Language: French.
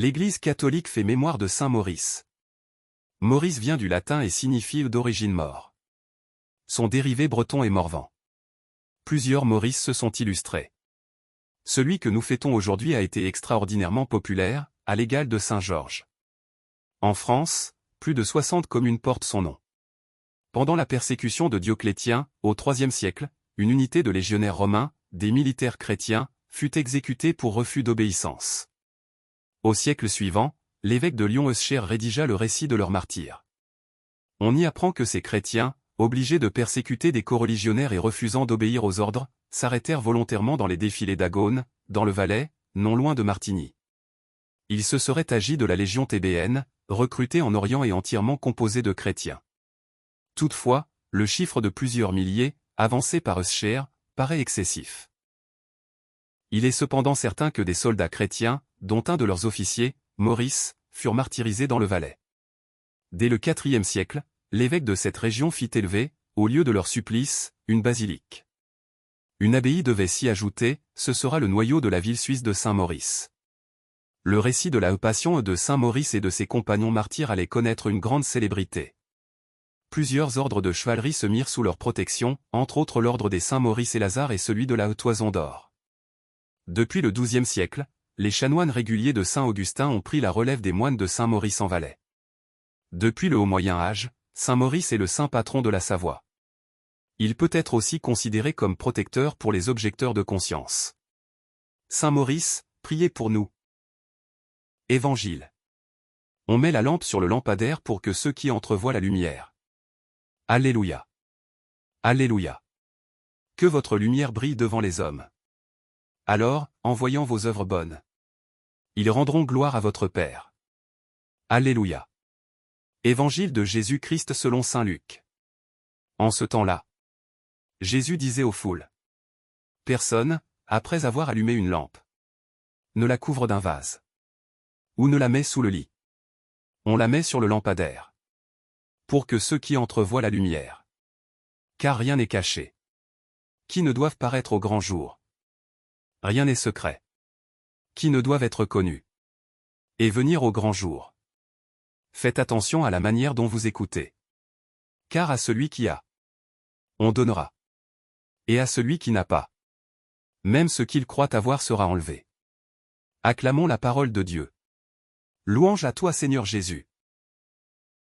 L'Église catholique fait mémoire de saint Maurice. Maurice vient du latin et signifie d'origine mort. Son dérivé breton est morvan. Plusieurs Maurice se sont illustrés. Celui que nous fêtons aujourd'hui a été extraordinairement populaire, à l'égal de saint Georges. En France, plus de 60 communes portent son nom. Pendant la persécution de Dioclétien, au IIIe siècle, une unité de légionnaires romains, des militaires chrétiens, fut exécutée pour refus d'obéissance. Au siècle suivant, l'évêque de Lyon Euscher rédigea le récit de leur martyre. On y apprend que ces chrétiens, obligés de persécuter des coreligionnaires et refusant d'obéir aux ordres, s'arrêtèrent volontairement dans les défilés d'Agone, dans le Valais, non loin de Martigny. Il se serait agi de la légion thébaine, recrutée en Orient et entièrement composée de chrétiens. Toutefois, le chiffre de plusieurs milliers, avancé par Euscher, paraît excessif. Il est cependant certain que des soldats chrétiens, dont un de leurs officiers, Maurice, furent martyrisés dans le Valais. Dès le IVe siècle, l'évêque de cette région fit élever, au lieu de leur supplice, une basilique. Une abbaye devait s'y ajouter, ce sera le noyau de la ville suisse de Saint-Maurice. Le récit de la passion de Saint-Maurice et de ses compagnons martyrs allait connaître une grande célébrité. Plusieurs ordres de chevalerie se mirent sous leur protection, entre autres l'ordre des Saint-Maurice et Lazare et celui de la Toison d'Or. Depuis le XIIe siècle, les chanoines réguliers de Saint-Augustin ont pris la relève des moines de Saint-Maurice en Valais. Depuis le Haut Moyen Âge, Saint-Maurice est le saint patron de la Savoie. Il peut être aussi considéré comme protecteur pour les objecteurs de conscience. Saint-Maurice, priez pour nous. Évangile. On met la lampe sur le lampadaire pour que ceux qui entrent voient la lumière. Alléluia. Alléluia. Que votre lumière brille devant les hommes. Alors, en voyant vos œuvres bonnes, ils rendront gloire à votre Père. Alléluia. Évangile de Jésus-Christ selon saint Luc. En ce temps-là, Jésus disait aux foules. Personne, après avoir allumé une lampe, ne la couvre d'un vase. Ou ne la met sous le lit. On la met sur le lampadaire. Pour que ceux qui entrent voient la lumière. Car rien n'est caché. Qui ne doivent paraître au grand jour. Rien n'est secret. Qui ne doivent être connus. Et venir au grand jour. Faites attention à la manière dont vous écoutez. Car à celui qui a, on donnera. Et à celui qui n'a pas, même ce qu'il croit avoir sera enlevé. Acclamons la parole de Dieu. Louange à toi Seigneur Jésus.